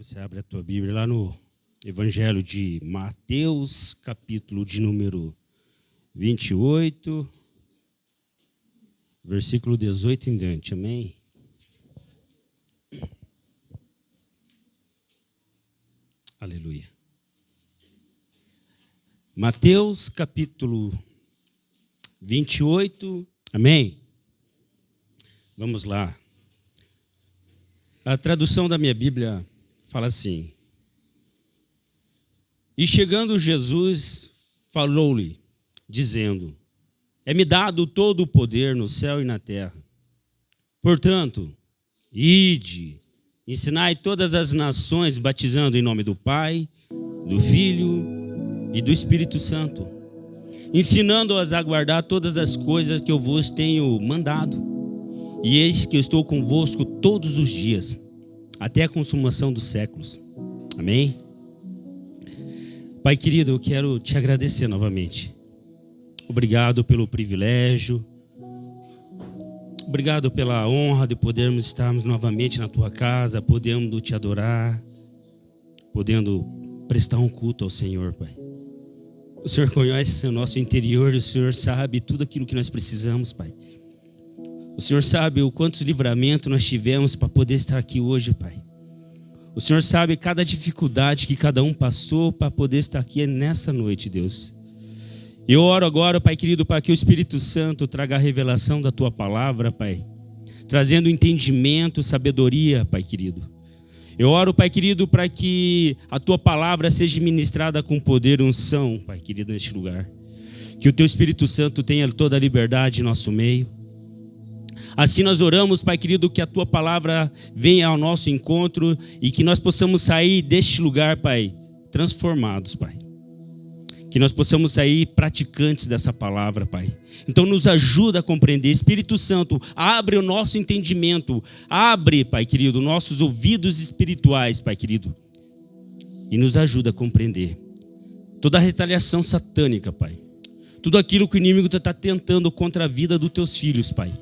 Você abre a tua Bíblia lá no Evangelho de Mateus, capítulo de número 28, versículo 18 em diante, amém? Aleluia. Mateus, capítulo 28, amém? Vamos lá. A tradução da minha Bíblia fala assim: E chegando Jesus, falou-lhe, dizendo: É-me dado todo o poder no céu e na terra. Portanto, ide, ensinai todas as nações, batizando em nome do Pai, do Filho e do Espírito Santo, ensinando-as a guardar todas as coisas que eu vos tenho mandado. E eis que eu estou convosco todos os dias, até a consumação dos séculos. Amém? Pai querido, eu quero te agradecer novamente. Obrigado pelo privilégio. Obrigado pela honra de podermos estarmos novamente na tua casa, podendo te adorar, podendo prestar um culto ao Senhor, Pai. O Senhor conhece o nosso interior, o Senhor sabe tudo aquilo que nós precisamos, Pai. O Senhor sabe o quantos livramentos nós tivemos para poder estar aqui hoje, Pai. O Senhor sabe cada dificuldade que cada um passou para poder estar aqui nessa noite, Deus. Eu oro agora, Pai querido, para que o Espírito Santo traga a revelação da Tua palavra, Pai. Trazendo entendimento, sabedoria, Pai querido. Eu oro, Pai querido, para que a Tua palavra seja ministrada com poder e unção, Pai querido, neste lugar. Que o Teu Espírito Santo tenha toda a liberdade em nosso meio. Assim nós oramos, Pai querido, que a Tua palavra venha ao nosso encontro e que nós possamos sair deste lugar, Pai, transformados, Pai. Que nós possamos sair praticantes dessa palavra, Pai. Então nos ajuda a compreender. Espírito Santo, abre o nosso entendimento. Abre, Pai querido, nossos ouvidos espirituais, Pai querido. E nos ajuda a compreender toda a retaliação satânica, Pai. Tudo aquilo que o inimigo está tentando contra a vida dos Teus filhos, Pai.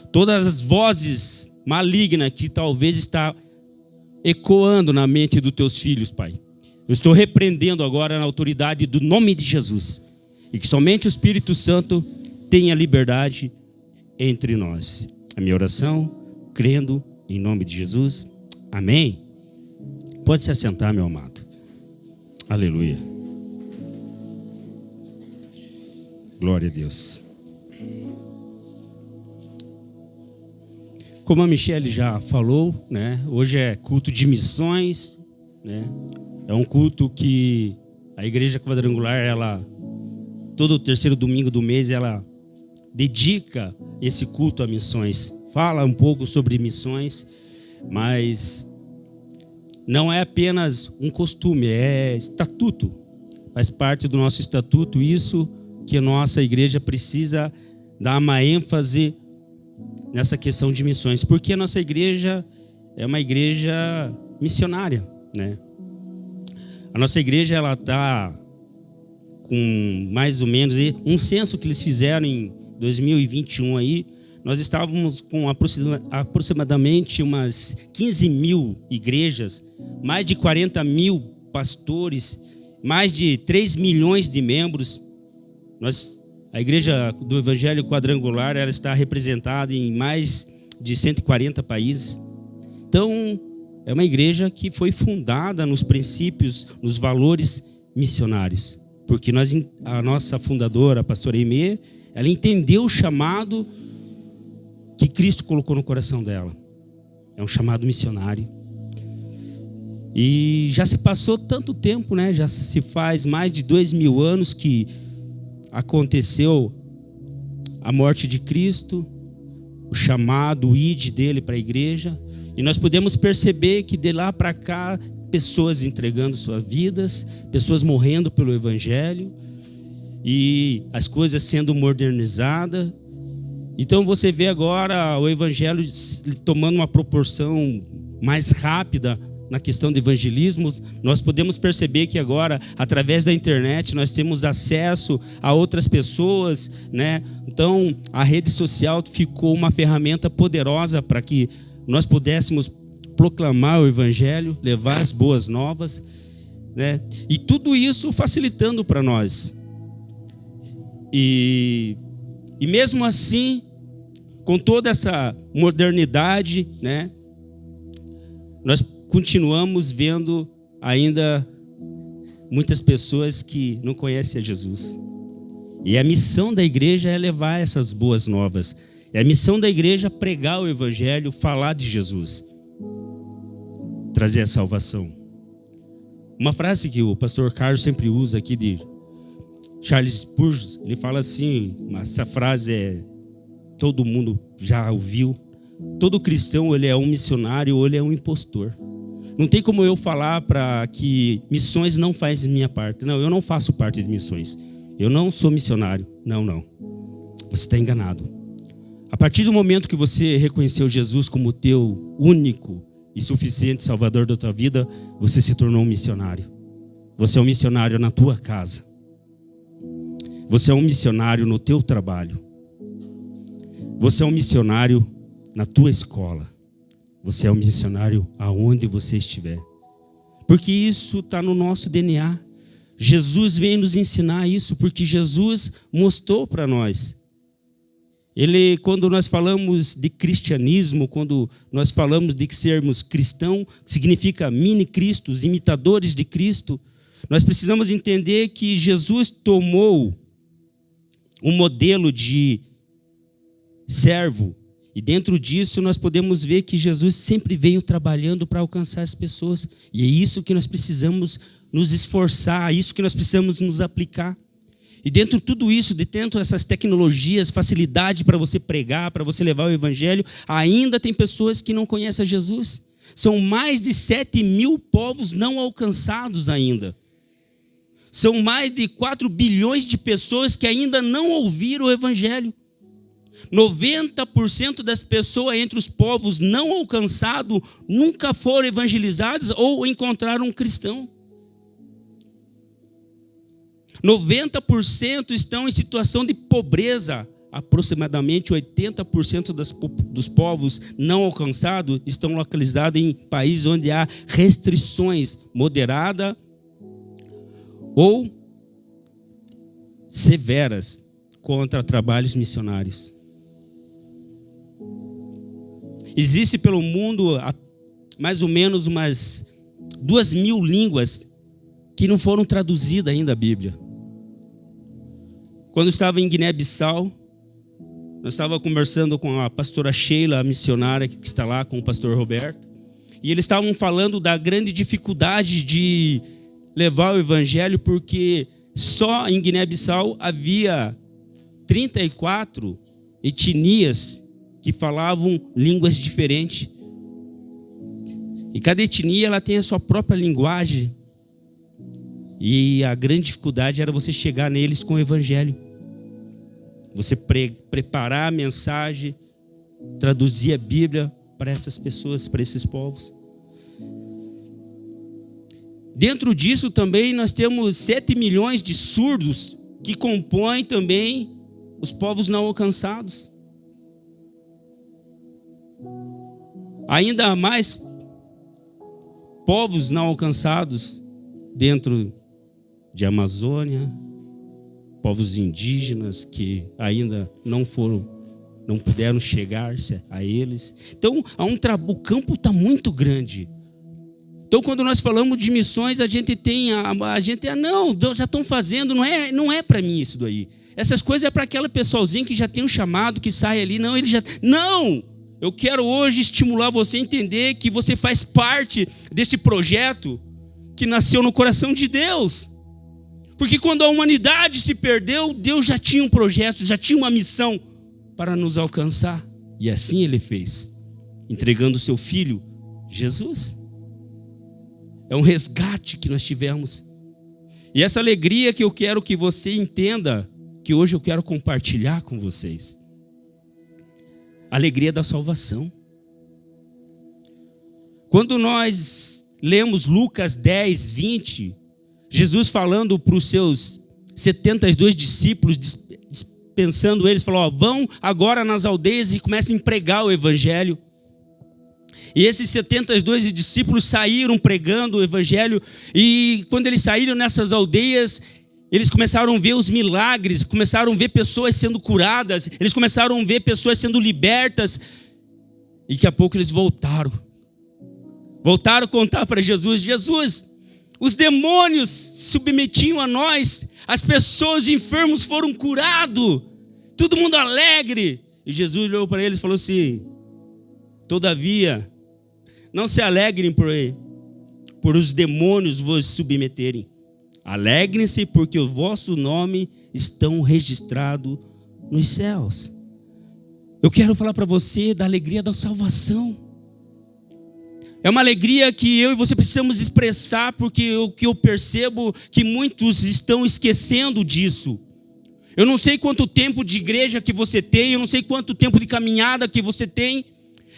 Todas as vozes malignas que talvez está ecoando na mente dos Teus filhos, Pai. Eu estou repreendendo agora na autoridade do nome de Jesus. E que somente o Espírito Santo tenha liberdade entre nós. A minha oração, crendo em nome de Jesus. Amém. Pode se assentar, meu amado. Aleluia. Glória a Deus. Como a Michele já falou, né, hoje é culto de missões, né, é um culto que a Igreja Quadrangular, ela, todo o terceiro domingo do mês, ela dedica esse culto a missões. Fala um pouco sobre missões, mas não é apenas um costume, é estatuto. Faz parte do nosso estatuto, isso que a nossa igreja precisa dar uma ênfase nessa questão de missões, porque a nossa igreja é uma igreja missionária, né? A nossa igreja, ela está com mais ou menos um censo que eles fizeram em 2021 aí, nós estávamos com aproximadamente umas 15 mil igrejas, mais de 40 mil pastores, mais de 3 milhões de membros. A Igreja do Evangelho Quadrangular, ela está representada em mais de 140 países. Então, é uma igreja que foi fundada nos princípios, nos valores missionários. Porque a nossa fundadora, a pastora Aimee, ela entendeu o chamado que Cristo colocou no coração dela. É um chamado missionário. E já se passou tanto tempo, né? Já se faz mais de 2000 anos que aconteceu a morte de Cristo, o chamado, o ide dele para a igreja, e nós podemos perceber que de lá para cá, pessoas entregando suas vidas, pessoas morrendo pelo Evangelho, e as coisas sendo modernizadas. Então você vê agora o Evangelho tomando uma proporção mais rápida na questão do evangelismo. Nós podemos perceber que agora, através da internet, nós temos acesso a outras pessoas, né? Então, a rede social ficou uma ferramenta poderosa para que nós pudéssemos proclamar o evangelho, levar as boas novas, né? E tudo isso facilitando para nós. E mesmo assim, com toda essa modernidade, né, nós continuamos vendo ainda muitas pessoas que não conhecem a Jesus. E a missão da igreja é levar essas boas novas. É a missão da igreja pregar o evangelho, falar de Jesus, trazer a salvação. Uma frase que o pastor Carlos sempre usa aqui de Charles Spurgeon, ele fala assim, essa frase todo mundo já ouviu: todo cristão, ele é um missionário ou ele é um impostor. Não tem como eu falar para que missões não faz minha parte. Não, eu não faço parte de missões. Eu não sou missionário. Não. Você está enganado. A partir do momento que você reconheceu Jesus como teu único e suficiente Salvador da tua vida, você se tornou um missionário. Você é um missionário na tua casa. Você é um missionário no teu trabalho. Você é um missionário na tua escola. Você é um missionário aonde você estiver. Porque isso está no nosso DNA. Jesus veio nos ensinar isso, porque Jesus mostrou para nós. Quando nós falamos de cristianismo, quando nós falamos de sermos cristãos, significa mini-cristos, imitadores de Cristo, nós precisamos entender que Jesus tomou um modelo de servo, e dentro disso nós podemos ver que Jesus sempre veio trabalhando para alcançar as pessoas, e é isso que nós precisamos nos esforçar, é isso que nós precisamos nos aplicar. E dentro de tudo isso, dentro dessas tecnologias, facilidade para você pregar, para você levar o evangelho, ainda tem pessoas que não conhecem a Jesus. São mais de 7.000 povos não alcançados ainda. São mais de 4 bilhões de pessoas que ainda não ouviram o evangelho. 90% das pessoas entre os povos não alcançados nunca foram evangelizados ou encontraram um cristão. 90% estão em situação de pobreza. Aproximadamente 80% dos povos não alcançados estão localizados em países onde há restrições moderadas ou severas contra trabalhos missionários. Existe pelo mundo mais ou menos umas 2.000 línguas que não foram traduzidas ainda a Bíblia. Quando eu estava em Guiné-Bissau, nós estávamos conversando com a pastora Sheila, a missionária que está lá, com o pastor Roberto, e eles estavam falando da grande dificuldade de levar o evangelho, porque só em Guiné-Bissau havia 34 etnias que falavam línguas diferentes. E cada etnia ela tem a sua própria linguagem. E a grande dificuldade era você chegar neles com o evangelho. Você preparar a mensagem, traduzir a Bíblia para essas pessoas, para esses povos. Dentro disso também nós temos 7 milhões de surdos que compõem também os povos não alcançados. Ainda há mais povos não alcançados dentro de Amazônia, povos indígenas que ainda não puderam chegar a eles. Então, o campo está muito grande. Então, quando nós falamos de missões, a gente não, já estão fazendo, não é para mim isso daí. Essas coisas é para aquela pessoalzinha que já tem um chamado, que sai ali, não, eu quero hoje estimular você a entender que você faz parte deste projeto que nasceu no coração de Deus. Porque quando a humanidade se perdeu, Deus já tinha um projeto, já tinha uma missão para nos alcançar. E assim Ele fez, entregando o seu Filho, Jesus. É um resgate que nós tivemos. E essa alegria que eu quero que você entenda, que hoje eu quero compartilhar com vocês. A alegria da salvação. Quando nós lemos Lucas 10, 20, Jesus falando para os seus 72 discípulos, dispensando eles, falou: vão agora nas aldeias e comecem a pregar o evangelho. E esses 72 discípulos saíram pregando o evangelho, e quando eles saíram nessas aldeias, eles começaram a ver os milagres, começaram a ver pessoas sendo curadas, eles começaram a ver pessoas sendo libertas, e daqui a pouco eles voltaram a contar para Jesus: Jesus, os demônios se submetiam a nós, as pessoas enfermos foram curados, todo mundo alegre. E Jesus olhou para eles e falou assim: todavia, não se alegrem por os demônios vos submeterem. Alegrem-se porque o vosso nome estão registrado nos céus. Eu quero falar para você da alegria da salvação. É uma alegria que eu e você precisamos expressar, porque o que eu percebo que muitos estão esquecendo disso. Eu não sei quanto tempo de igreja que você tem, eu não sei quanto tempo de caminhada que você tem,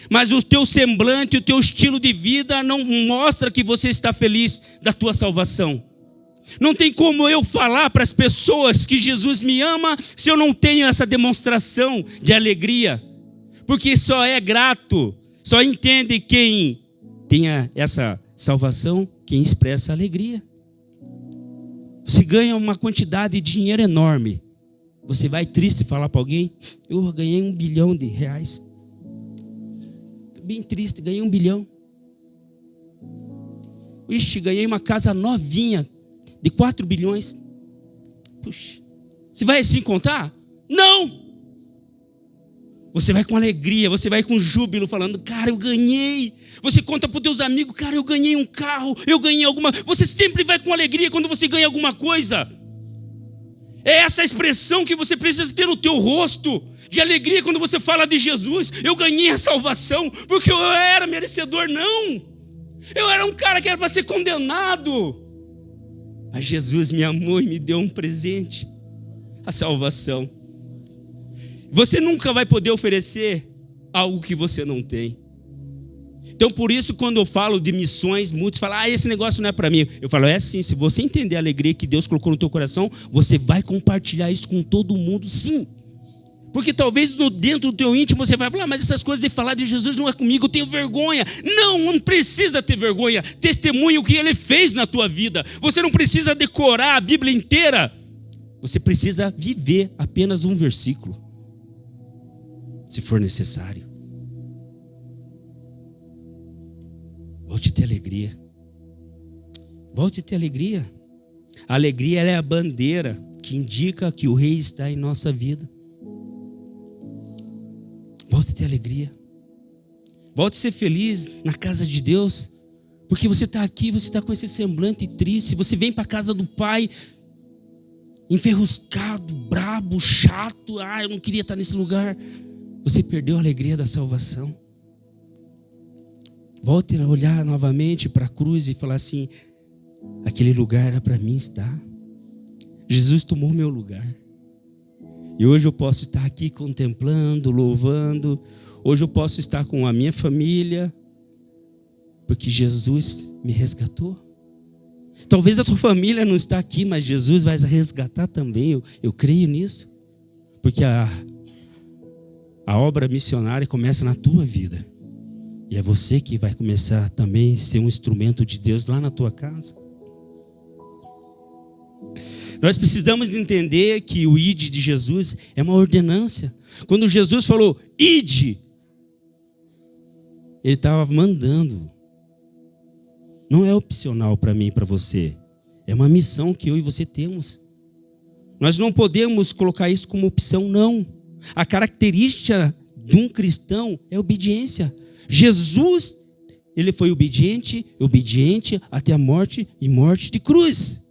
mas o teu semblante, o teu estilo de vida não mostra que você está feliz da tua salvação. Não tem como eu falar para as pessoas que Jesus me ama se eu não tenho essa demonstração de alegria. Porque só é grato, só entende quem tenha essa salvação, quem expressa alegria. Você ganha uma quantidade de dinheiro enorme. Você vai triste falar para alguém: eu ganhei R$1 bilhão. Bem triste, ganhei R$1 bilhão. Ixi, ganhei uma casa novinha de 4 bilhões. Puxa, você vai assim contar? Não! Você vai com alegria, você vai com júbilo, falando: cara, eu ganhei. Você conta para os teus amigos: cara, eu ganhei um carro, eu ganhei alguma. Você sempre vai com alegria quando você ganha alguma coisa. É essa expressão que você precisa ter no teu rosto, de alegria, quando você fala de Jesus. Eu ganhei a salvação, porque eu era merecedor, não. Eu era um cara que era para ser condenado. Mas Jesus me amou e me deu um presente, a salvação. Você nunca vai poder oferecer algo que você não tem. Então, por isso, quando eu falo de missões, muitos falam: esse negócio não é para mim. Eu falo: é sim, se você entender a alegria que Deus colocou no teu coração, você vai compartilhar isso com todo mundo, sim. Porque talvez dentro do teu íntimo você vai falar: mas essas coisas de falar de Jesus não é comigo, eu tenho vergonha. Não precisa ter vergonha. Testemunha o que Ele fez na tua vida. Você não precisa decorar a Bíblia inteira. Você precisa viver apenas um versículo, se for necessário. Volte a ter alegria. Volte a ter alegria. A alegria é a bandeira que indica que o Rei está em nossa vida. Volte a ter alegria. Volte a ser feliz na casa de Deus. Porque você está aqui, você está com esse semblante triste. Você vem para a casa do Pai enferruscado, brabo, chato. Eu não queria estar nesse lugar. Você perdeu a alegria da salvação. Volte a olhar novamente para a cruz e falar assim: aquele lugar era para mim estar. Jesus tomou meu lugar. E hoje eu posso estar aqui contemplando, louvando. Hoje eu posso estar com a minha família, porque Jesus me resgatou. Talvez a tua família não está aqui, mas Jesus vai resgatar também. Eu creio nisso. Porque a obra missionária começa na tua vida. E é você que vai começar também a ser um instrumento de Deus lá na tua casa. Nós precisamos entender que o ide de Jesus é uma ordenança. Quando Jesus falou ide, Ele estava mandando. Não é opcional para mim e para você. É uma missão que eu e você temos. Nós não podemos colocar isso como opção, não. A característica de um cristão é obediência. Jesus, Ele foi obediente até a morte e morte de cruz.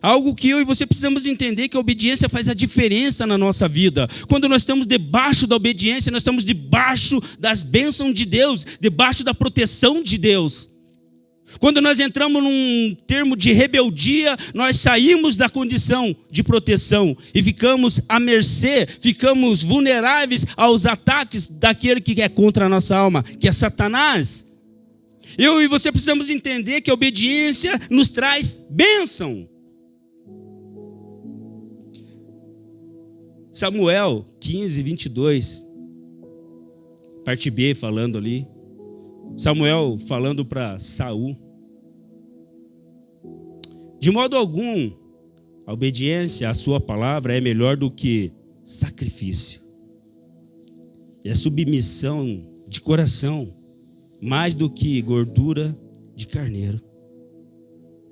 Algo que eu e você precisamos entender, que a obediência faz a diferença na nossa vida. Quando nós estamos debaixo da obediência, nós estamos debaixo das bênçãos de Deus, debaixo da proteção de Deus. Quando nós entramos num termo de rebeldia, nós saímos da condição de proteção e ficamos à mercê, ficamos vulneráveis aos ataques daquele que é contra a nossa alma, que é Satanás. Eu e você precisamos entender que a obediência nos traz bênção. Samuel 15, 22, parte B, falando ali. Samuel falando para Saul: de modo algum, a obediência à sua palavra é melhor do que sacrifício. E a submissão de coração, mais do que gordura de carneiro.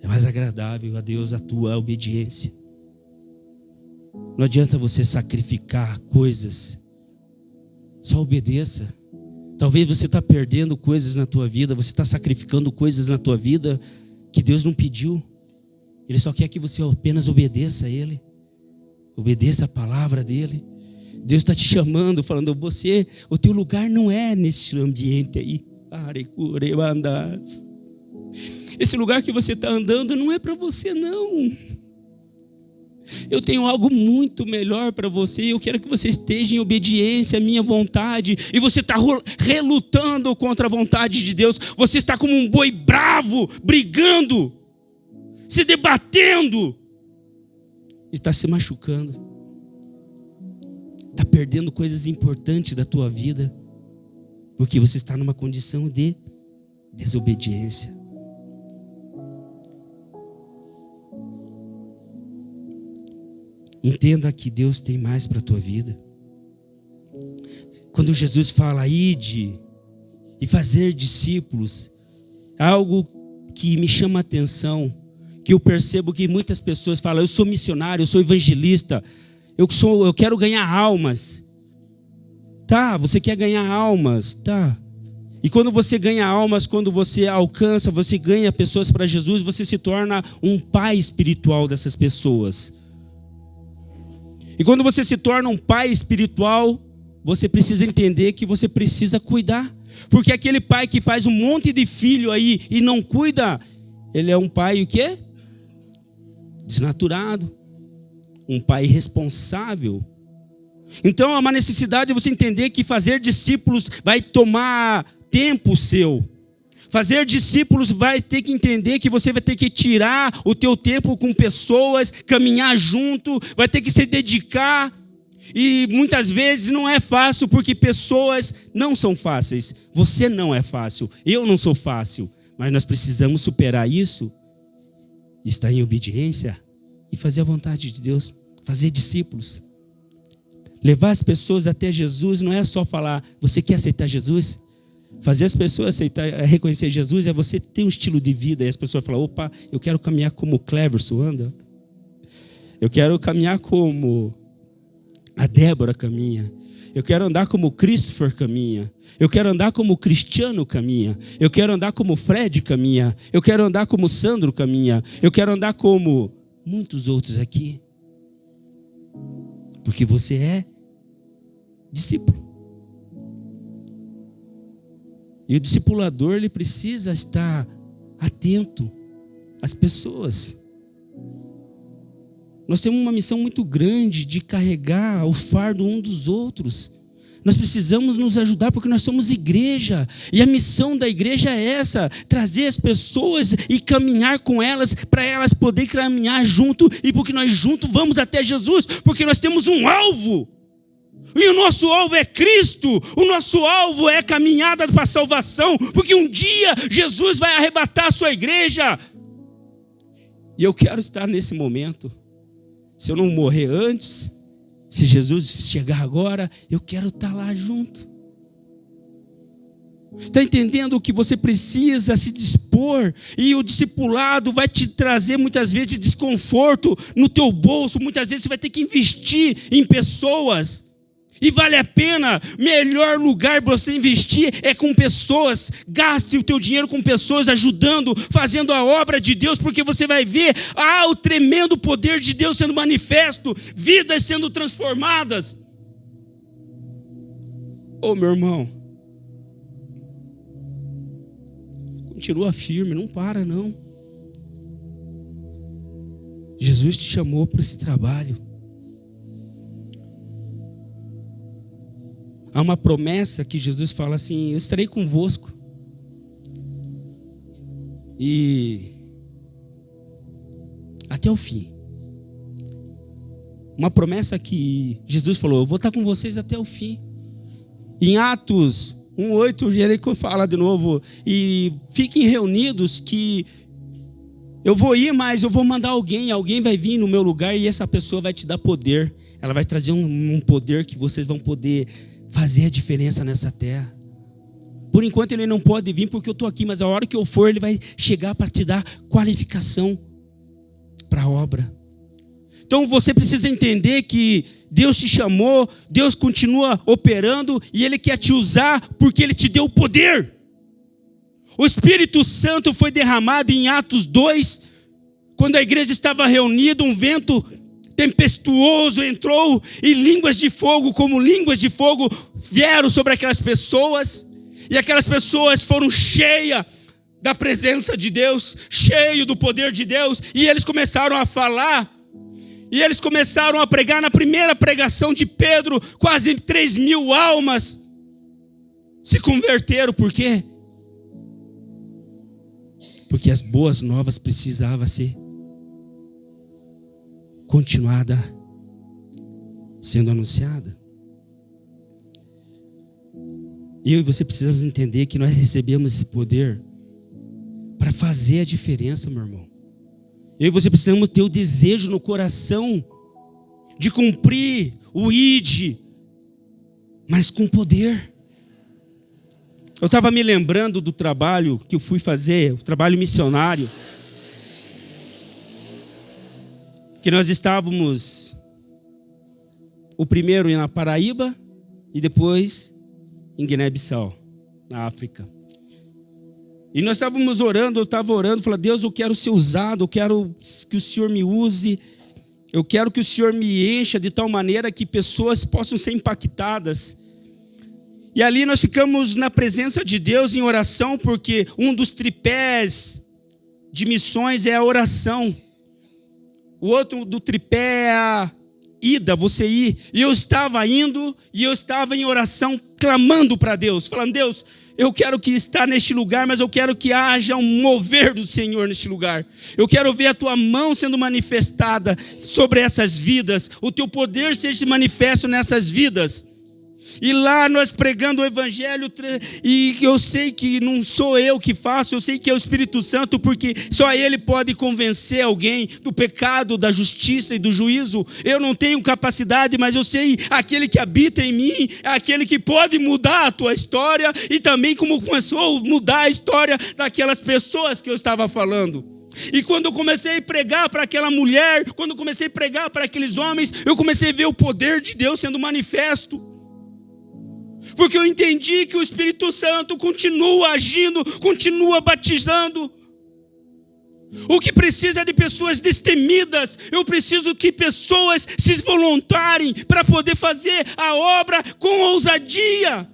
É mais agradável a Deus a tua obediência. Não adianta você sacrificar coisas. Só obedeça. Talvez você está perdendo coisas na tua vida. Você está sacrificando coisas na tua vida que Deus não pediu. Ele só quer que você apenas obedeça a Ele. Obedeça a palavra dEle. Deus está te chamando, falando: você, o teu lugar não é nesse ambiente aí. Esse lugar que você está andando não é para você, não. Eu tenho algo muito melhor para você. Eu quero que você esteja em obediência à minha vontade. E você está relutando contra a vontade de Deus. Você está como um boi bravo, brigando, se debatendo, e está se machucando. Está perdendo coisas importantes da tua vida, porque você está numa condição de desobediência. Entenda que Deus tem mais para a tua vida. Quando Jesus fala ide e fazer discípulos, algo que me chama a atenção, que eu percebo que muitas pessoas falam: eu sou missionário, eu sou evangelista, eu quero ganhar almas. Tá, você quer ganhar almas, tá. E quando você ganha almas, quando você alcança, você ganha pessoas para Jesus, você se torna um pai espiritual dessas pessoas. E quando você se torna um pai espiritual, você precisa entender que você precisa cuidar. Porque aquele pai que faz um monte de filho aí e não cuida, ele é um pai o quê? Desnaturado. Um pai irresponsável. Então é uma necessidade de você entender que fazer discípulos vai tomar tempo seu. Fazer discípulos vai ter que entender que você vai ter que tirar o teu tempo com pessoas, caminhar junto, vai ter que se dedicar. E muitas vezes não é fácil, porque pessoas não são fáceis. Você não é fácil, eu não sou fácil. Mas nós precisamos superar isso, estar em obediência e fazer a vontade de Deus, fazer discípulos. Levar as pessoas até Jesus não é só falar: você quer aceitar Jesus? Fazer as pessoas reconhecer Jesus é você ter um estilo de vida. E as pessoas falam: opa, eu quero caminhar como o Cleverson anda. Eu quero caminhar como a Débora caminha. Eu quero andar como o Christopher caminha. Eu quero andar como o Cristiano caminha. Eu quero andar como o Fred caminha. Eu quero andar como o Sandro caminha. Eu quero andar como muitos outros aqui. Porque você é discípulo. E o discipulador, ele precisa estar atento às pessoas. Nós temos uma missão muito grande de carregar o fardo um dos outros. Nós precisamos nos ajudar, porque nós somos igreja. E a missão da igreja é essa: trazer as pessoas e caminhar com elas, para elas poderem caminhar junto. E porque nós juntos vamos até Jesus, porque nós temos um alvo. E o nosso alvo é Cristo. O nosso alvo é caminhada para a salvação, porque um dia Jesus vai arrebatar a sua igreja. E eu quero estar nesse momento. Se eu não morrer antes, se Jesus chegar agora, eu quero estar lá junto. Está entendendo o que você precisa se dispor? E o discipulado vai te trazer muitas vezes desconforto no teu bolso. Muitas vezes você vai ter que investir em pessoas. E vale a pena. Melhor lugar para você investir é com pessoas. Gaste o teu dinheiro com pessoas, ajudando, fazendo a obra de Deus, porque você vai ver o tremendo poder de Deus sendo manifesto, vidas sendo transformadas. Meu irmão, continua firme, não para não. Jesus te chamou para esse trabalho. Há uma promessa que Jesus fala assim: eu estarei convosco. E até o fim. Uma promessa que Jesus falou: eu vou estar com vocês até o fim. Em Atos 1:8, ele fala de novo, e fiquem reunidos que eu vou ir, mas eu vou mandar alguém vai vir no meu lugar e essa pessoa vai te dar poder. Ela vai trazer um poder que vocês vão poder fazer a diferença nessa terra. Por enquanto ele não pode vir porque eu estou aqui, mas a hora que eu for ele vai chegar para te dar qualificação para a obra. Então você precisa entender que Deus te chamou, Deus continua operando e Ele quer te usar porque Ele te deu o poder. O Espírito Santo foi derramado em Atos 2, quando a igreja estava reunida, um vento tempestuoso entrou e línguas de fogo, como línguas de fogo, vieram sobre aquelas pessoas. E aquelas pessoas foram cheias da presença de Deus, cheios do poder de Deus. E eles começaram a falar. E eles começaram a pregar. Na primeira pregação de Pedro, quase 3.000 almas se converteram. Por quê? Porque as boas novas precisavam ser continuada sendo anunciada. Eu e você precisamos entender que nós recebemos esse poder para fazer a diferença, meu irmão. Eu e você precisamos ter o desejo no coração de cumprir o ID, mas com poder. Eu estava me lembrando do trabalho que eu fui fazer, o trabalho missionário. Que nós estávamos, o primeiro na Paraíba e depois em Guiné-Bissau, na África. E nós estávamos orando, eu estava orando, falando: Deus, eu quero ser usado, eu quero que o Senhor me use, eu quero que o Senhor me encha de tal maneira que pessoas possam ser impactadas. E ali nós ficamos na presença de Deus em oração, porque um dos tripés de missões é a oração. O outro do tripé é a ida, você ir. E eu estava indo e eu estava em oração, clamando para Deus, falando: Deus, eu quero que está neste lugar, mas eu quero que haja um mover do Senhor neste lugar. Eu quero ver a tua mão sendo manifestada sobre essas vidas, o teu poder seja manifesto nessas vidas. E lá nós pregando o evangelho, e eu sei que não sou eu que faço, eu sei que é o Espírito Santo, porque só Ele pode convencer alguém do pecado, da justiça e do juízo. Eu não tenho capacidade, mas eu sei aquele que habita em mim, é aquele que pode mudar a tua história, e também como começou a mudar a história daquelas pessoas que eu estava falando. E quando eu comecei a pregar para aquela mulher, quando eu comecei a pregar para aqueles homens, eu comecei a ver o poder de Deus sendo manifesto. Porque eu entendi que o Espírito Santo continua agindo, continua batizando. O que precisa é de pessoas destemidas. Eu preciso que pessoas se voluntariem para poder fazer a obra com ousadia.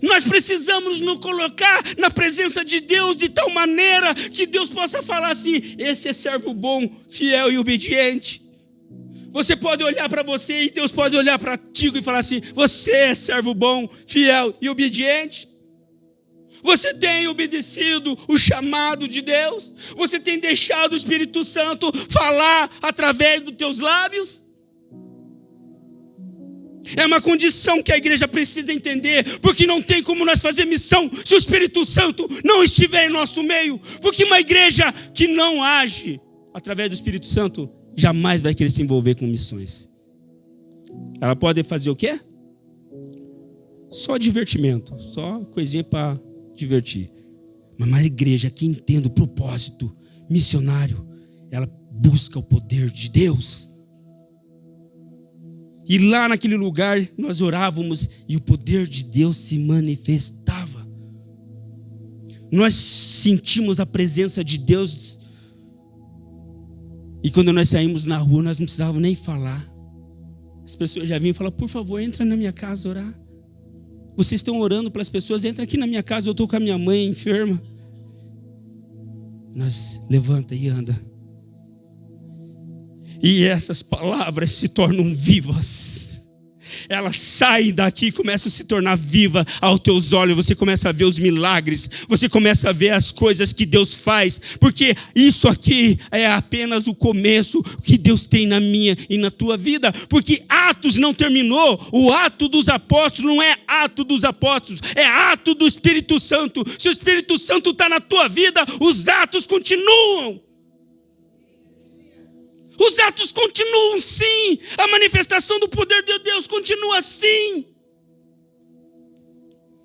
Nós precisamos nos colocar na presença de Deus de tal maneira que Deus possa falar assim: esse é servo bom, fiel e obediente. Você pode olhar para você e Deus pode olhar para ti e falar assim: você é servo bom, fiel e obediente. Você tem obedecido o chamado de Deus? Você tem deixado o Espírito Santo falar através dos teus lábios? É uma condição que a igreja precisa entender, porque não tem como nós fazer missão se o Espírito Santo não estiver em nosso meio. Porque uma igreja que não age através do Espírito Santo jamais vai querer se envolver com missões. Ela pode fazer o quê? Só divertimento, só coisinha para divertir. Mas uma igreja que entenda o propósito missionário, ela busca o poder de Deus. E lá naquele lugar nós orávamos e o poder de Deus se manifestava. Nós sentimos a presença de Deus. E quando nós saímos na rua, nós não precisávamos nem falar. As pessoas já vinham e falavam: por favor, entra na minha casa orar. Vocês estão orando pelas pessoas, entra aqui na minha casa, eu estou com a minha mãe enferma. Nós levanta e anda. E essas palavras se tornam vivas. elas saem daqui e começam a se tornar viva aos teus olhos. Você começa a ver os milagres, você começa a ver as coisas que Deus faz, porque isso aqui é apenas o começo que Deus tem na minha e na tua vida, porque Atos não terminou. O ato dos apóstolos não é ato dos apóstolos, é ato do Espírito Santo. Se o Espírito Santo está na tua vida, os atos continuam. Os atos continuam sim. A manifestação do poder de Deus continua sim.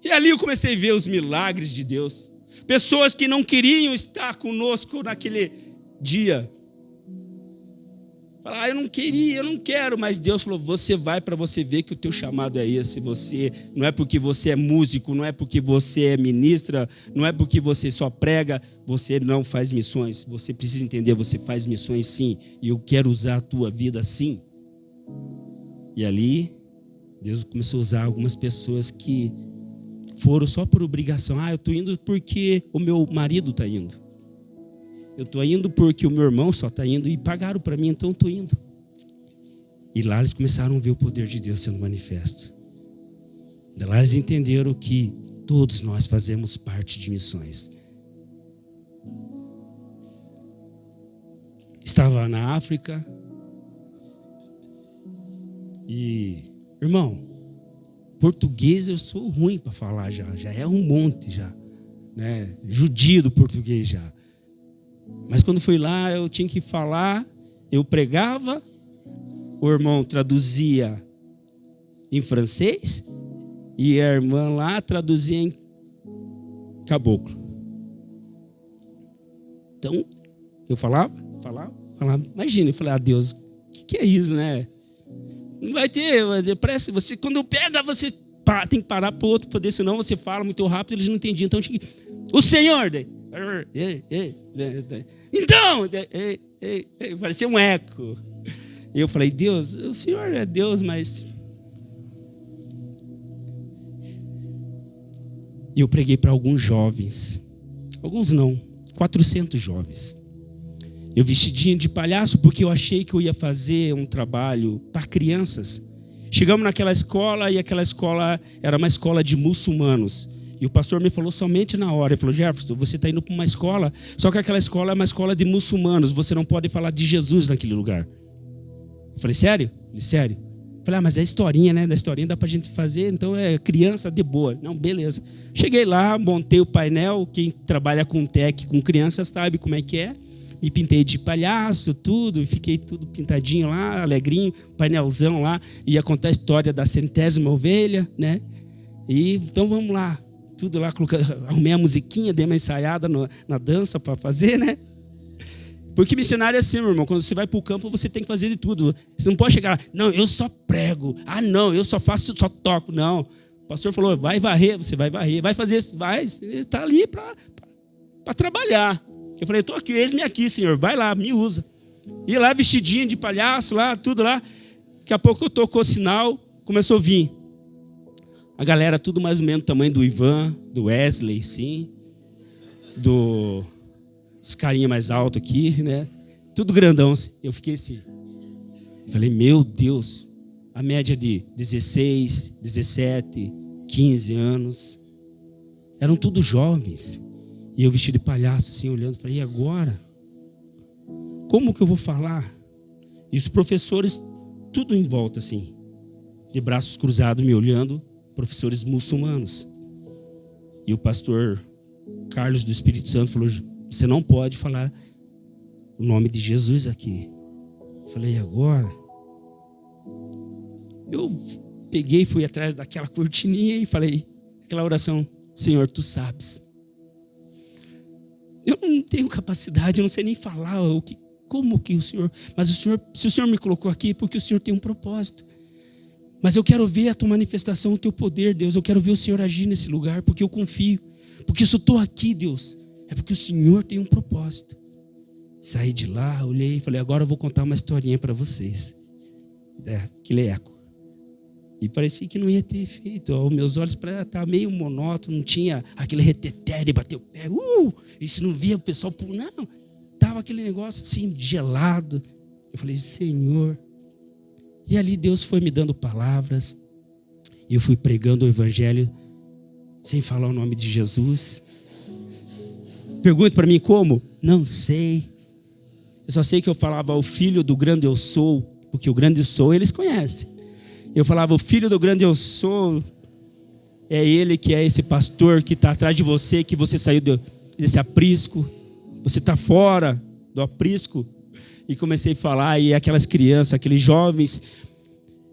E ali eu comecei a ver os milagres de Deus. Pessoas que não queriam estar conosco naquele dia. Falaram, eu não queria, eu não quero. Mas Deus falou, você vai, para você ver que o teu chamado é esse. Você, não é porque você é músico, não é porque você é ministra, não é porque você só prega, você não faz missões. Você precisa entender, você faz missões sim. E eu quero usar a tua vida sim. E ali, Deus começou a usar algumas pessoas que foram só por obrigação. Eu estou indo porque o meu marido está indo. Eu estou indo porque o meu irmão só está indo e pagaram para mim, então eu estou indo. E lá eles começaram a ver o poder de Deus sendo manifesto. E lá eles entenderam que todos nós fazemos parte de missões. Estava na África e, irmão, português eu sou ruim para falar já é um monte já, né? Judio do português já. Mas quando fui lá, eu tinha que falar, eu pregava, o irmão traduzia em francês e a irmã lá traduzia em caboclo. Então, eu falava. Imagina, eu falei, Deus, o que é isso, né? Não vai ter pressa. Você, quando eu pego, você tem que parar para o outro poder, senão você fala muito rápido, eles não entendiam. Então, o Senhor... Então, parecia um eco. E eu falei, Deus, o Senhor é Deus, mas... E eu preguei para alguns jovens. Alguns não, 400 jovens. Eu vestidinho de palhaço porque eu achei que eu ia fazer um trabalho para crianças. Chegamos naquela escola e aquela escola era uma escola de muçulmanos. E o pastor me falou somente na hora. Ele falou, Jefferson, você está indo para uma escola, só que aquela escola é uma escola de muçulmanos. Você não pode falar de Jesus naquele lugar. Eu falei, sério? Ele, sério. Eu falei, mas é historinha, né? Da historinha dá para a gente fazer, então é criança de boa. Não, beleza. Cheguei lá, montei o painel. Quem trabalha com tech, com crianças, sabe como é que é. Me pintei de palhaço, tudo. Fiquei tudo pintadinho lá, alegrinho. Painelzão lá. Ia contar a história da 100ª ovelha, né? E então vamos lá. Tudo lá, arrumei a musiquinha, dei uma ensaiada na dança para fazer, né? Porque missionário é assim, meu irmão. Quando você vai para o campo, você tem que fazer de tudo. Você não pode chegar lá, não, eu só prego. Não, eu só faço, só toco. Não. O pastor falou, vai varrer, você vai varrer. Vai fazer, vai, está ali para trabalhar. Eu falei, estou aqui, eis-me aqui, Senhor. Vai lá, me usa. E lá, vestidinho de palhaço, lá, tudo lá. Daqui a pouco eu tocou o sinal, começou a vir. A galera tudo mais ou menos do tamanho do Ivan, do Wesley, sim. Os carinha mais alto aqui, né? Tudo grandão. Eu fiquei assim. Falei, meu Deus. A média de 16, 17, 15 anos. Eram todos jovens. E eu vestido de palhaço, assim, olhando. Falei, e agora? Como que eu vou falar? E os professores, tudo em volta, assim. De braços cruzados, me olhando. Professores muçulmanos. E o pastor Carlos do Espírito Santo falou, você não pode falar o nome de Jesus aqui. Eu falei, e agora? Eu peguei, fui atrás daquela cortininha e falei, aquela oração, Senhor, tu sabes. Eu não tenho capacidade, eu não sei nem falar como que o Senhor... Mas se o Senhor me colocou aqui, é porque o Senhor tem um propósito. Mas eu quero ver a tua manifestação, o teu poder, Deus. Eu quero ver o Senhor agir nesse lugar, porque eu confio. Porque se eu estou aqui, Deus, é porque o Senhor tem um propósito. Saí de lá, olhei e falei, agora eu vou contar uma historinha para vocês. Aquele eco. E parecia que não ia ter efeito. Os meus olhos estavam meio monótono, não tinha aquele reteté de bater o pé. E se não via o pessoal pular, não. Estava aquele negócio assim, gelado. Eu falei, Senhor... E ali Deus foi me dando palavras. E eu fui pregando o evangelho sem falar o nome de Jesus. Pergunta para mim como? Não sei. Eu só sei que eu falava o filho do grande eu sou, porque o grande eu sou eles conhecem. Eu falava o filho do grande eu sou, é ele que é esse pastor que está atrás de você, que você saiu desse aprisco, você está fora do aprisco. E comecei a falar, e aquelas crianças, aqueles jovens,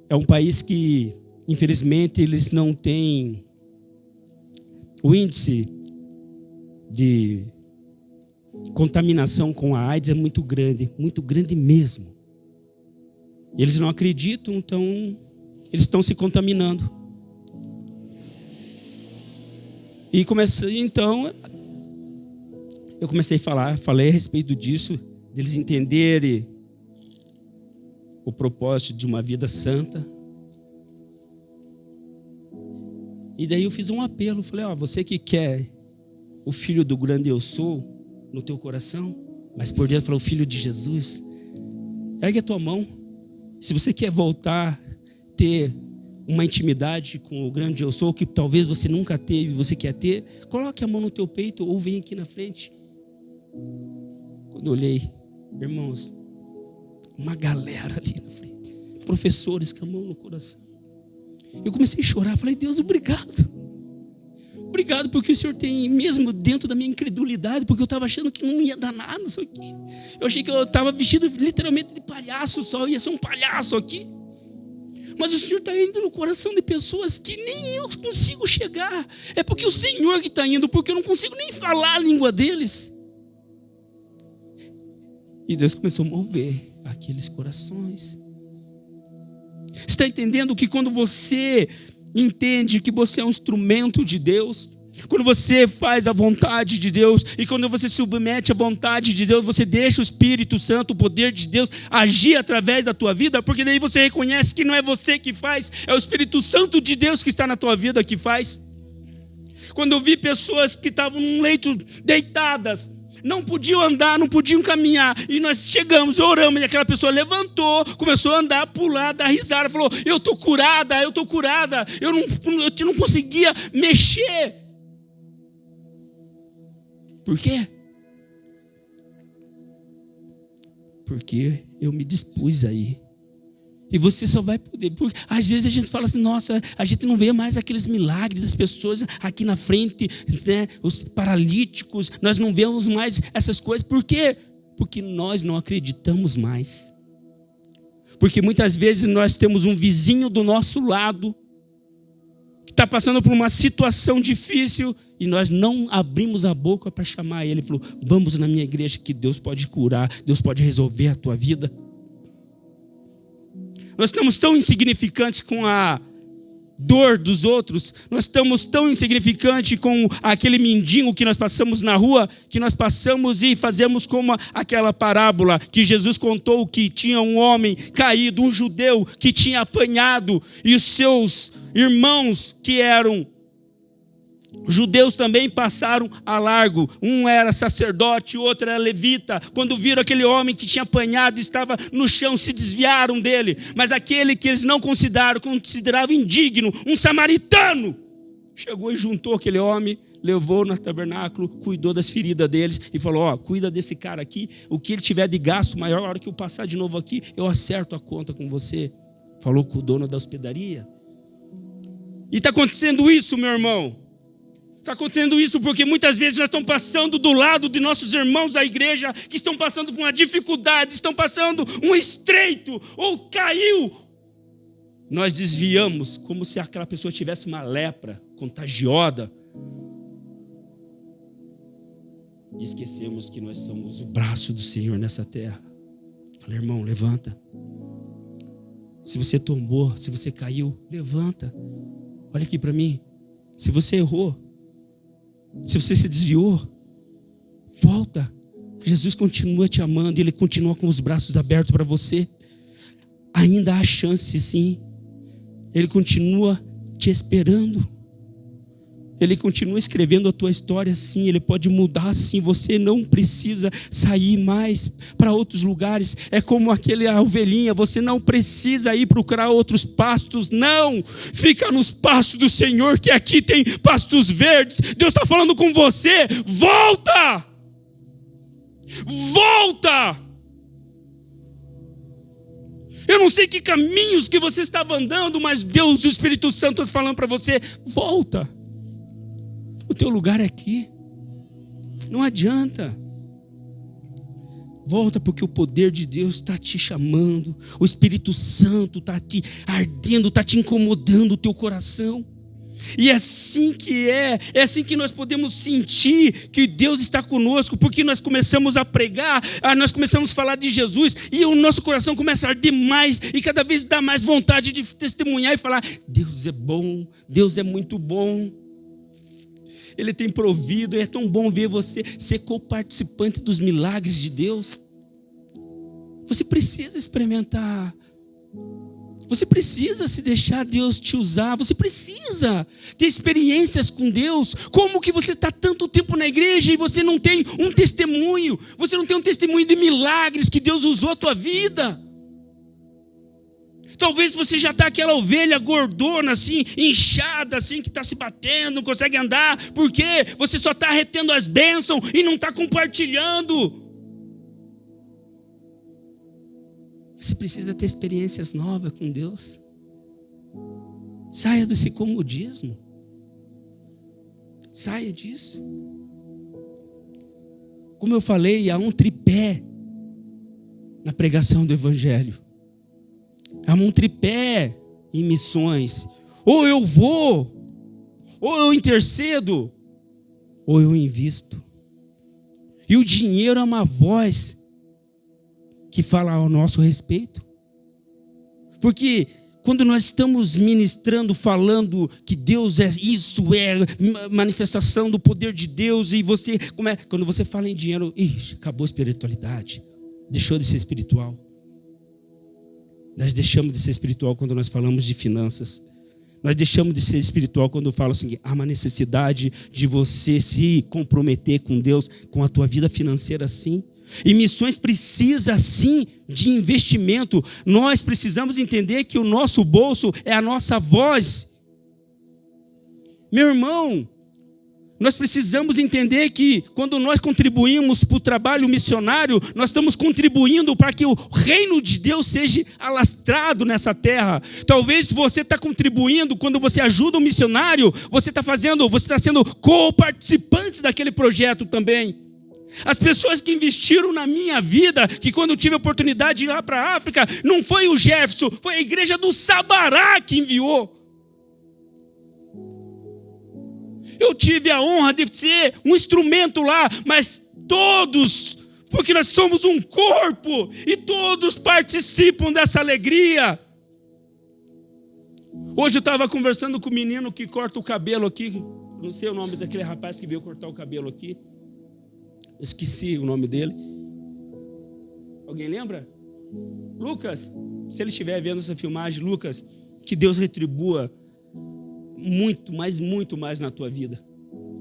é um país que infelizmente eles não têm o índice de contaminação com a AIDS é muito grande mesmo. Eles não acreditam, então eles estão se contaminando. E eu comecei a falei a respeito disso, deles entenderem o propósito de uma vida santa. E daí eu fiz um apelo, falei, você que quer o filho do grande eu sou no teu coração, mas por dentro falou, o filho de Jesus, ergue a tua mão. Se você quer voltar a ter uma intimidade com o grande eu sou, que talvez você nunca teve, você quer ter, coloque a mão no teu peito ou vem aqui na frente. Quando eu olhei, irmãos, uma galera ali na frente, professores com a mão no coração. Eu comecei a chorar, falei, Deus, obrigado. Obrigado porque o Senhor tem, mesmo dentro da minha incredulidade, porque eu estava achando que não ia dar nada isso aqui. Eu achei que eu estava vestido literalmente de palhaço só, eu ia ser um palhaço aqui. Mas o Senhor está indo no coração de pessoas que nem eu consigo chegar. É porque o Senhor que está indo, porque eu não consigo nem falar a língua deles. E Deus começou a mover aqueles corações. Você está entendendo que quando você entende que você é um instrumento de Deus, quando você faz a vontade de Deus, e quando você se submete à vontade de Deus, você deixa o Espírito Santo, o poder de Deus, agir através da tua vida, porque daí você reconhece que não é você que faz, é o Espírito Santo de Deus que está na tua vida que faz. Quando eu vi pessoas que estavam num leito deitadas, não podiam andar, não podiam caminhar, e nós chegamos, oramos, e aquela pessoa levantou, começou a andar, pular, dar risada, falou, eu estou curada, eu não conseguia mexer. Por quê? Porque eu me dispus aí. E você só vai poder, porque às vezes a gente fala assim, nossa, a gente não vê mais aqueles milagres das pessoas aqui na frente, né? Os paralíticos, nós não vemos mais essas coisas. Por quê? Porque nós não acreditamos mais. Porque muitas vezes nós temos um vizinho do nosso lado que está passando por uma situação difícil e nós não abrimos a boca para chamar ele. Ele falou, vamos na minha igreja que Deus pode curar, Deus pode resolver a tua vida. Nós estamos tão insignificantes com a dor dos outros, nós estamos tão insignificantes com aquele mendigo que nós passamos na rua, que nós passamos e fazemos como aquela parábola que Jesus contou, que tinha um homem caído, um judeu que tinha apanhado, e os seus irmãos que eram judeus também passaram a largo. Um era sacerdote, o outro era levita. Quando viram aquele homem que tinha apanhado e estava no chão, se desviaram dele. Mas aquele que eles não consideravam indigno, um samaritano, chegou e juntou aquele homem, levou no tabernáculo, cuidou das feridas deles e falou, cuida desse cara aqui, o que ele tiver de gasto maior, a hora que eu passar de novo aqui, eu acerto a conta com você. Falou com o dono da hospedaria. E está acontecendo isso, meu irmão. Está acontecendo isso porque muitas vezes nós estamos passando do lado de nossos irmãos da igreja que estão passando por uma dificuldade, estão passando um estreito ou caiu. Nós desviamos como se aquela pessoa tivesse uma lepra contagiosa. E esquecemos que nós somos o braço do Senhor nessa terra. Falei, irmão, levanta. Se você tombou, se você caiu, levanta. Olha aqui para mim. Se você errou, se você se desviou, volta. Jesus continua te amando, Ele continua com os braços abertos para você. Ainda há chance, sim. Ele continua te esperando. Ele continua escrevendo a tua história sim, Ele pode mudar sim. Você não precisa sair mais para outros lugares. É como a ovelhinha, você não precisa ir procurar outros pastos, não. Fica nos pastos do Senhor, que aqui tem pastos verdes. Deus está falando com você, volta! Volta! Eu não sei que caminhos que você estava andando, mas Deus, o Espírito Santo está falando para você, volta. O teu lugar é aqui. Não adianta. Volta, porque o poder de Deus está te chamando. O Espírito Santo está te ardendo, está te incomodando o teu coração. E é assim é assim que nós podemos sentir que Deus está conosco, porque nós começamos a pregar, nós começamos a falar de Jesus, e o nosso coração começa a arder mais, e cada vez dá mais vontade de testemunhar e falar, Deus é bom, Deus é muito bom. Ele tem provido, é tão bom ver você ser co-participante dos milagres de Deus. Você precisa experimentar. Você precisa se deixar Deus te usar. Você precisa ter experiências com Deus. Como que você está tanto tempo na igreja e você não tem um testemunho? Você não tem um testemunho de milagres que Deus usou a tua vida? Talvez você já está aquela ovelha gordona, assim, inchada, assim, que está se batendo, não consegue andar. Por quê? Você só está retendo as bênçãos e não está compartilhando. Você precisa ter experiências novas com Deus. Saia desse comodismo. Saia disso. Como eu falei, há um tripé na pregação do Evangelho. Há um tripé em missões. Ou eu vou, ou eu intercedo, ou eu invisto. E o dinheiro é uma voz que fala ao nosso respeito. Porque quando nós estamos ministrando, falando que Deus é isso, é manifestação do poder de Deus, e você, quando você fala em dinheiro, acabou a espiritualidade, deixou de ser espiritual. Nós deixamos de ser espiritual quando nós falamos de finanças. Nós deixamos de ser espiritual quando eu falo assim, há uma necessidade de você se comprometer com Deus, com a tua vida financeira, sim. E missões precisa sim de investimento. Nós precisamos entender que o nosso bolso é a nossa voz. Meu irmão, nós precisamos entender que quando nós contribuímos para o trabalho missionário, nós estamos contribuindo para que o reino de Deus seja alastrado nessa terra. Talvez você está contribuindo, quando você ajuda um missionário, você está sendo co-participante daquele projeto também. As pessoas que investiram na minha vida, que quando eu tive a oportunidade de ir lá para a África, não foi o Jefferson, foi a igreja do Sabará que enviou. Eu tive a honra de ser um instrumento lá, mas todos, porque nós somos um corpo, e todos participam dessa alegria. Hoje eu estava conversando com o menino que corta o cabelo aqui, não sei o nome daquele rapaz que veio cortar o cabelo aqui, esqueci o nome dele. Alguém lembra? Lucas, se ele estiver vendo essa filmagem, Lucas, que Deus retribua muito mais na tua vida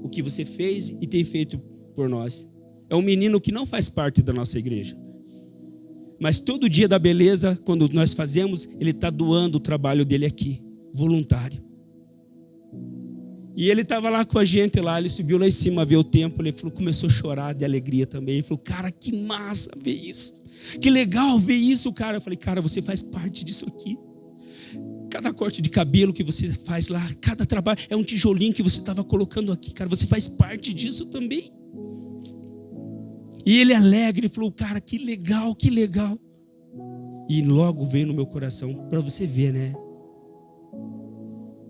o que você fez e tem feito por nós. É um menino que não faz parte da nossa igreja, mas todo dia da beleza, quando nós fazemos, ele está doando o trabalho dele aqui, voluntário. E ele estava lá com a gente lá, ele subiu lá em cima a ver o templo, ele falou, começou a chorar de alegria também. Ele falou, cara, que massa ver isso, que legal ver isso, cara. Eu falei, cara, você faz parte disso aqui. Cada corte de cabelo que você faz lá, cada trabalho, é um tijolinho que você estava colocando aqui, cara, você faz parte disso também. E ele alegre, ele falou, cara, que legal, que legal. E logo veio no meu coração, para você ver, né?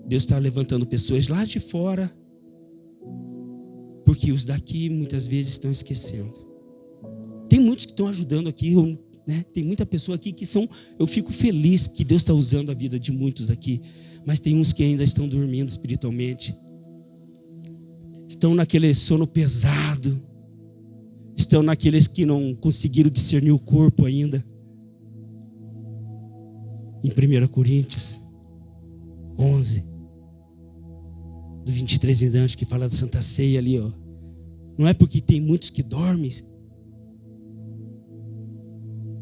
Deus está levantando pessoas lá de fora, porque os daqui muitas vezes estão esquecendo. Tem muitos que estão ajudando aqui, né? Tem muita pessoa aqui que eu fico feliz que Deus está usando a vida de muitos aqui, mas tem uns que ainda estão dormindo espiritualmente, estão naquele sono pesado, estão naqueles que não conseguiram discernir o corpo ainda. Em 1 Coríntios 11, do 23 em diante, que fala da Santa Ceia ali, ó. Não é porque tem muitos que dormem.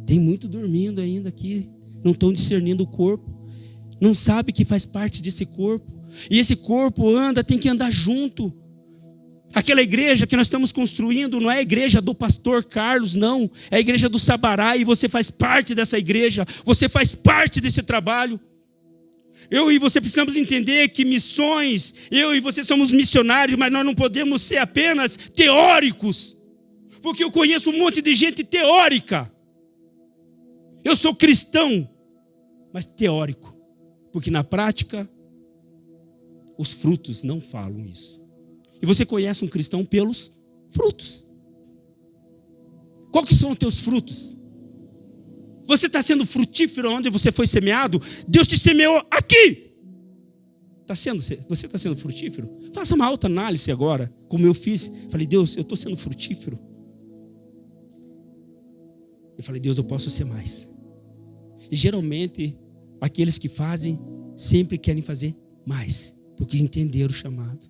Tem muito dormindo ainda aqui. Não estão discernindo o corpo. Não sabe que faz parte desse corpo. E esse corpo tem que andar junto. Aquela igreja que nós estamos construindo não é a igreja do pastor Carlos, não. É a igreja do Sabará, e você faz parte dessa igreja. Você faz parte desse trabalho. Eu e você precisamos entender que missões, eu e você somos missionários, mas nós não podemos ser apenas teóricos. Porque eu conheço um monte de gente teórica. Eu sou cristão, mas teórico. Porque na prática, os frutos não falam isso. E você conhece um cristão pelos frutos. Qual que são os teus frutos? Você está sendo frutífero onde você foi semeado? Deus te semeou aqui. Você está sendo frutífero? Faça uma autoanálise agora, como eu fiz. Falei, Deus, eu estou sendo frutífero. Eu falei, Deus, eu posso ser mais. E geralmente, aqueles que fazem, sempre querem fazer mais, porque entenderam o chamado.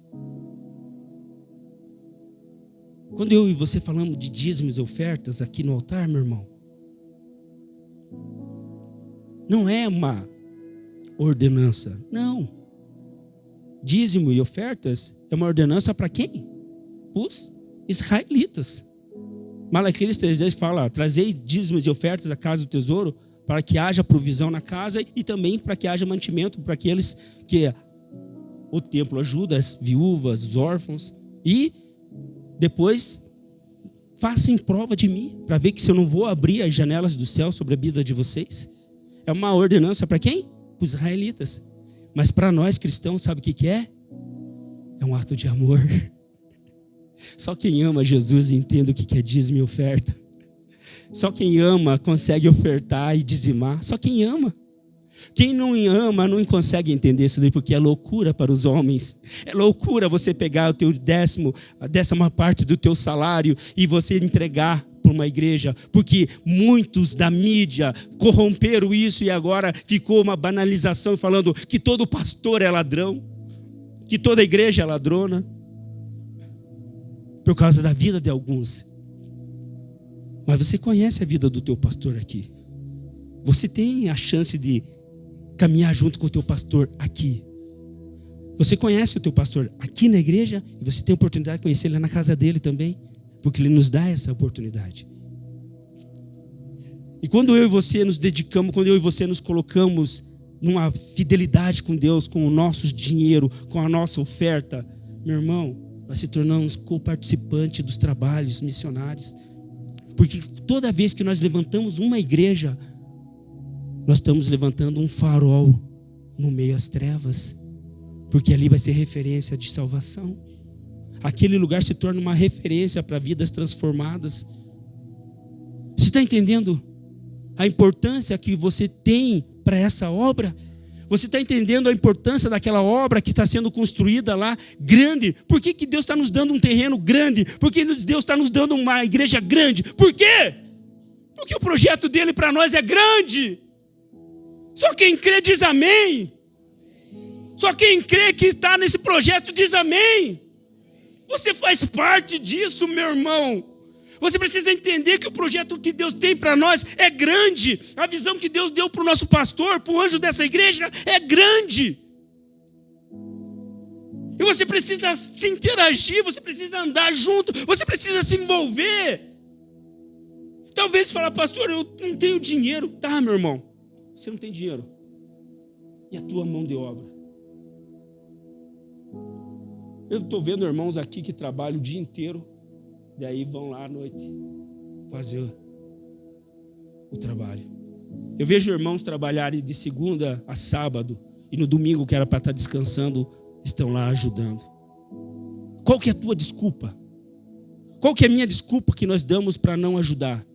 Quando eu e você falamos de dízimos e ofertas aqui no altar, meu irmão, não é uma ordenança, não. Dízimo e ofertas é uma ordenança para quem? Os israelitas. Malaquias 3:10 fala, trazei dízimos e ofertas à casa do tesouro, para que haja provisão na casa e também para que haja mantimento para aqueles que o templo ajuda, as viúvas, os órfãos. E depois façam prova de mim, para ver que se eu não vou abrir as janelas do céu sobre a vida de vocês. É uma ordenança para quem? Para os israelitas. Mas para nós cristãos, sabe o que é? É um ato de amor. Só quem ama Jesus entende o que é dízimo e oferta. Só quem ama consegue ofertar e dizimar. Só quem ama. Quem não ama não consegue entender isso daí, porque é loucura para os homens. É loucura você pegar o teu a 10ª parte do teu salário e você entregar para uma igreja, porque muitos da mídia corromperam isso e agora ficou uma banalização falando que todo pastor é ladrão, que toda igreja é ladrona, por causa da vida de alguns. Mas você conhece a vida do teu pastor aqui. Você tem a chance de caminhar junto com o teu pastor aqui. Você conhece o teu pastor aqui na igreja e você tem a oportunidade de conhecer ele na casa dele também, porque ele nos dá essa oportunidade. E quando eu e você nos dedicamos, quando eu e você nos colocamos numa fidelidade com Deus, com o nosso dinheiro, com a nossa oferta, meu irmão, nós se tornamos co-participantes dos trabalhos missionários. Porque toda vez que nós levantamos uma igreja, nós estamos levantando um farol no meio às trevas, porque ali vai ser referência de salvação. Aquele lugar se torna uma referência para vidas transformadas. Você está entendendo a importância que você tem para essa obra? Você está entendendo a importância daquela obra que está sendo construída lá, grande? Por que Deus está nos dando um terreno grande? Por que Deus está nos dando uma igreja grande? Por quê? Porque o projeto dele para nós é grande. Só quem crê diz amém. Só quem crê que está nesse projeto diz amém. Você faz parte disso, meu irmão. Você precisa entender que o projeto que Deus tem para nós é grande. A visão que Deus deu para o nosso pastor, para o anjo dessa igreja, é grande. E você precisa se interagir, você precisa andar junto, você precisa se envolver. Talvez falar, pastor, eu não tenho dinheiro. Tá, meu irmão, você não tem dinheiro. E a tua mão de obra? Eu estou vendo irmãos aqui que trabalham o dia inteiro, daí vão lá à noite fazer o trabalho. Eu vejo irmãos trabalharem de segunda a sábado e no domingo, que era para estar descansando, estão lá ajudando. Qual que é a tua desculpa? Qual que é a minha desculpa que nós damos para não ajudar?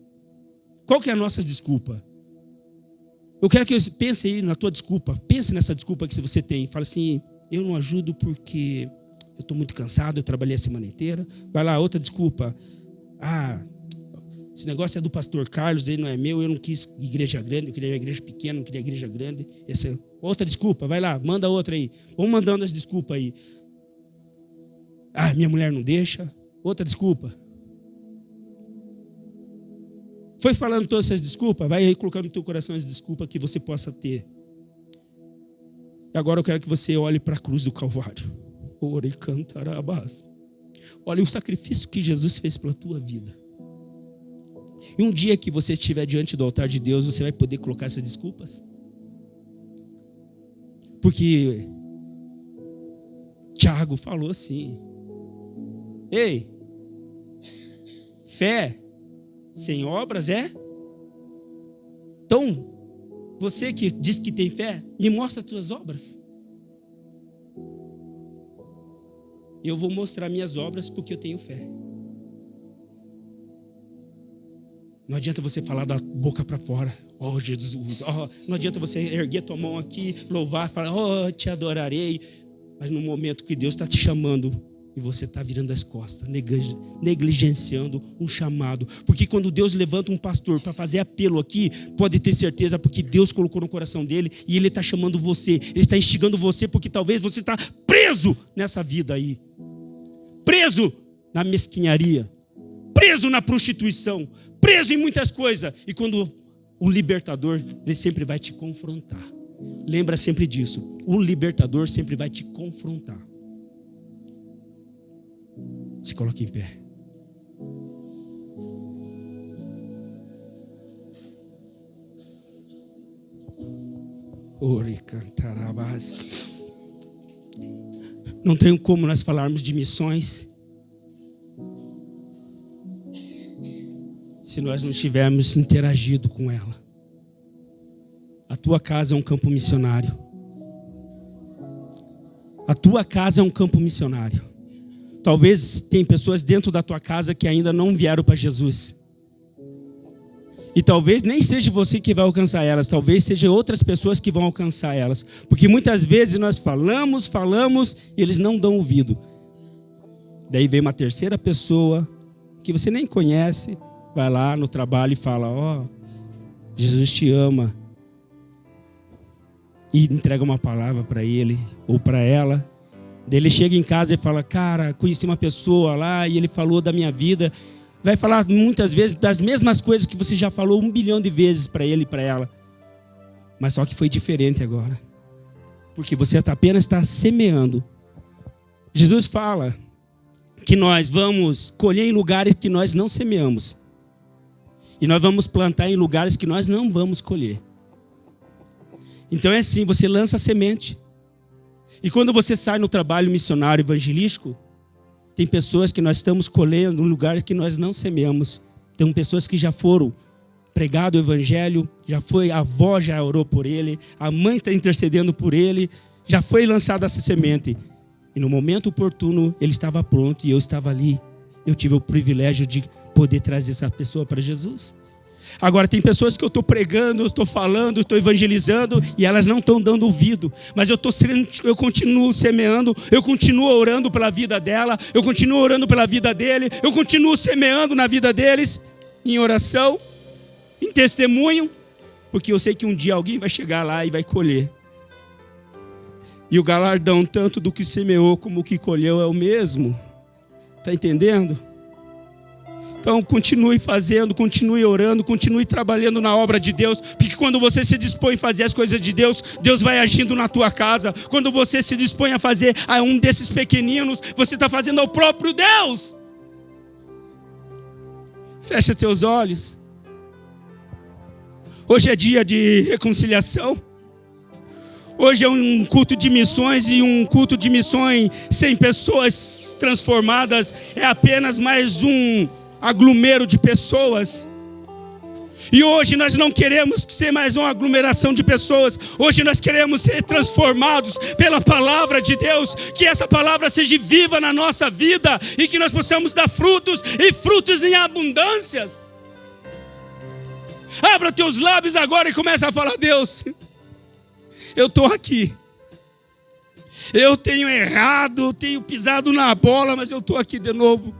Qual que é a nossa desculpa? Eu quero que você pense aí na tua desculpa. Pense nessa desculpa que você tem. Fala assim, eu não ajudo porque eu estou muito cansado, eu trabalhei a semana inteira. Vai lá, outra desculpa. Esse negócio é do pastor Carlos, ele não é meu, eu não quis igreja grande, eu queria uma igreja pequena, não queria igreja grande. Essa é outra desculpa, vai lá, manda outra aí. Vamos mandando as desculpas aí. Minha mulher não deixa. Outra desculpa. Foi falando todas essas desculpas, vai aí colocando no teu coração as desculpas que você possa ter. E agora eu quero que você olhe para a cruz do Calvário. Ore cantarabás. Olha o sacrifício que Jesus fez pela tua vida. E um dia que você estiver diante do altar de Deus, você vai poder colocar essas desculpas? Porque Tiago falou assim: ei, fé sem obras é? Então, você que diz que tem fé, me mostra as tuas obras. Eu vou mostrar minhas obras porque eu tenho fé. Não adianta você falar da boca para fora, oh Jesus, oh, não adianta você erguer tua mão aqui, louvar, falar, oh, te adorarei. Mas no momento que Deus está te chamando e você está virando as costas, negligenciando um chamado. Porque quando Deus levanta um pastor para fazer apelo aqui, pode ter certeza, porque Deus colocou no coração dele e ele está chamando você, ele está instigando você, porque talvez você está preso nessa vida aí, preso na mesquinharia, preso na prostituição, preso em muitas coisas. E quando o libertador, ele sempre vai te confrontar. Lembra sempre disso. O libertador sempre vai te confrontar. Se coloque em pé. Ore cantarabás. Não tem como nós falarmos de missões se nós não tivermos interagido com ela. A tua casa é um campo missionário. A tua casa é um campo missionário. Talvez tem pessoas dentro da tua casa que ainda não vieram para Jesus. E talvez nem seja você que vai alcançar elas. Talvez seja outras pessoas que vão alcançar elas. Porque muitas vezes nós falamos e eles não dão ouvido. Daí vem uma terceira pessoa que você nem conhece. Vai lá no trabalho e fala, ó, Jesus te ama. E entrega uma palavra para ele ou para ela. Daí ele chega em casa e fala, cara, conheci uma pessoa lá e ele falou da minha vida. Vai falar muitas vezes das mesmas coisas que você já falou 1 bilhão de vezes para ele e para ela. Mas só que foi diferente agora. Porque você apenas está semeando. Jesus fala que nós vamos colher em lugares que nós não semeamos. E nós vamos plantar em lugares que nós não vamos colher. Então é assim, você lança a semente. E quando você sai no trabalho missionário evangelístico, tem pessoas que nós estamos colhendo em lugares que nós não semeamos. Tem pessoas que já foram pregado o evangelho, a avó já orou por ele, a mãe está intercedendo por ele, já foi lançada essa semente. E no momento oportuno, ele estava pronto e eu estava ali. Eu tive o privilégio de poder trazer essa pessoa para Jesus. Agora tem pessoas que eu estou pregando, eu estou falando, eu estou evangelizando e elas não estão dando ouvido. Mas eu continuo semeando, eu continuo orando pela vida dela, eu continuo orando pela vida dele, eu continuo semeando na vida deles, em oração, em testemunho, porque eu sei que um dia alguém vai chegar lá e vai colher. E o galardão tanto do que semeou como o que colheu é o mesmo. Está entendendo? Então continue fazendo, continue orando, continue trabalhando na obra de Deus, porque quando você se dispõe a fazer as coisas de Deus, Deus vai agindo na tua casa. Quando você se dispõe a fazer a um desses pequeninos, você está fazendo ao próprio Deus. Fecha teus olhos. Hoje é dia de reconciliação. Hoje é um culto de missões, e um culto de missões sem pessoas transformadas é apenas mais um aglomero de pessoas. E hoje nós não queremos ser mais uma aglomeração de pessoas. Hoje nós queremos ser transformados pela palavra de Deus. Que essa palavra seja viva na nossa vida e que nós possamos dar frutos, e frutos em abundâncias. Abra teus lábios agora e comece a falar: Deus, eu estou aqui. Eu tenho errado, tenho pisado na bola, mas eu estou aqui de novo.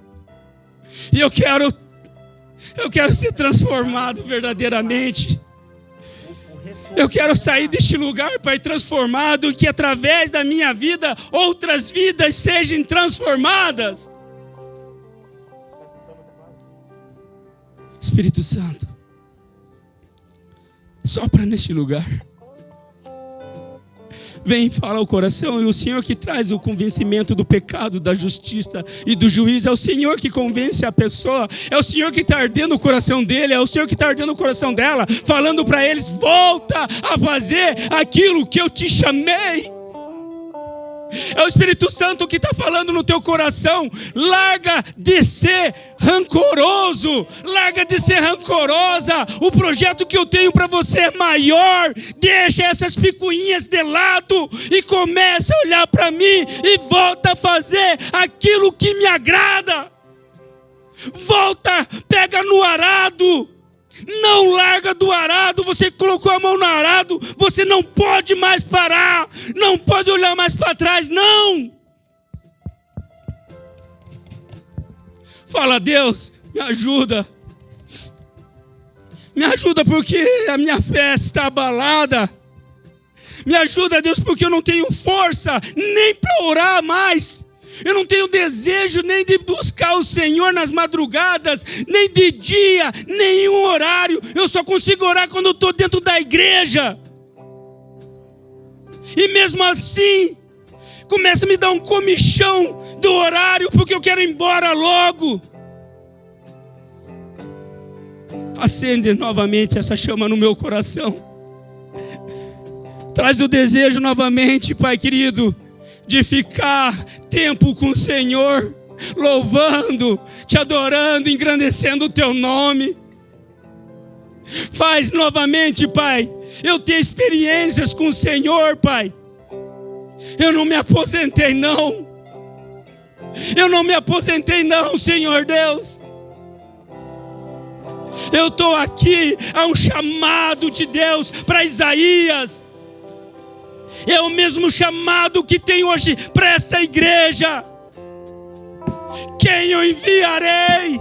E eu quero ser transformado verdadeiramente. Eu quero sair deste lugar, Pai, transformado, e que através da minha vida, outras vidas sejam transformadas. Espírito Santo, sopra neste lugar. Vem, fala ao coração. E o Senhor que traz o convencimento do pecado, da justiça e do juízo. É o Senhor que convence a pessoa. É o Senhor que está ardendo o coração dele. É o Senhor que está ardendo o coração dela, falando para eles: volta a fazer aquilo que eu te chamei. É o Espírito Santo que está falando no teu coração: larga de ser rancoroso, larga de ser rancorosa. O projeto que eu tenho para você é maior. Deixa essas picuinhas de lado e começa a olhar para mim e volta a fazer aquilo que me agrada. Volta, pega no arado. Não larga do arado. Você colocou a mão no arado, você não pode mais parar, não pode olhar mais para trás, não. Fala: Deus, me ajuda. Me ajuda porque a minha fé está abalada. Me ajuda, Deus, porque eu não tenho força nem para orar mais. Eu não tenho desejo nem de buscar o Senhor nas madrugadas, nem de dia, nenhum horário. Eu só consigo orar quando eu estou dentro da igreja. E mesmo assim, começa a me dar um comichão do horário, porque eu quero ir embora logo. Acende novamente essa chama no meu coração. Traz o desejo novamente, Pai querido, de ficar tempo com o Senhor, louvando, te adorando, engrandecendo o teu nome. Faz novamente, Pai, eu ter experiências com o Senhor, Pai. Eu não me aposentei não. Eu não me aposentei não, Senhor Deus. Eu estou aqui, há um chamado de Deus para Isaías. É o mesmo chamado que tem hoje para esta igreja. Quem eu enviarei?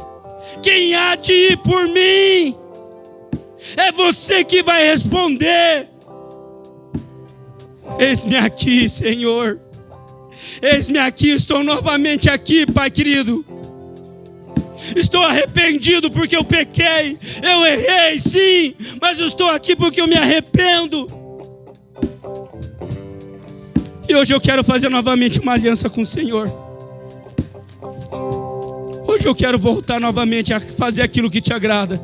Quem há de ir por mim? É você que vai responder. Eis-me aqui, Senhor. Eis-me aqui, estou novamente aqui, Pai querido. Estou arrependido porque eu pequei. Eu errei, sim, mas eu estou aqui porque eu me arrependo. E hoje eu quero fazer novamente uma aliança com o Senhor. Hoje eu quero voltar novamente a fazer aquilo que te agrada.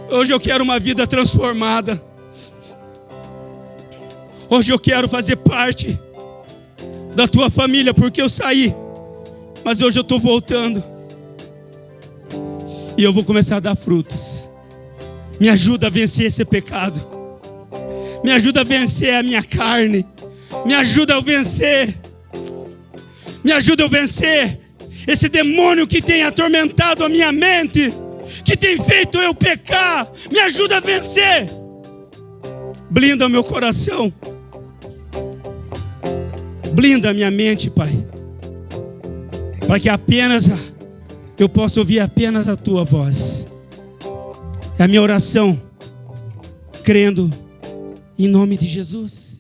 Hoje eu quero uma vida transformada. Hoje eu quero fazer parte da tua família, porque eu saí, mas hoje eu estou voltando. E eu vou começar a dar frutos. Me ajuda a vencer esse pecado. Me ajuda a vencer a minha carne. Me ajuda a vencer. Me ajuda a vencer esse demônio que tem atormentado a minha mente, que tem feito eu pecar. Me ajuda a vencer. Blinda o meu coração. Blinda a minha mente, Pai, para que apenas eu possa ouvir apenas a tua voz. É a minha oração, crendo em nome de Jesus.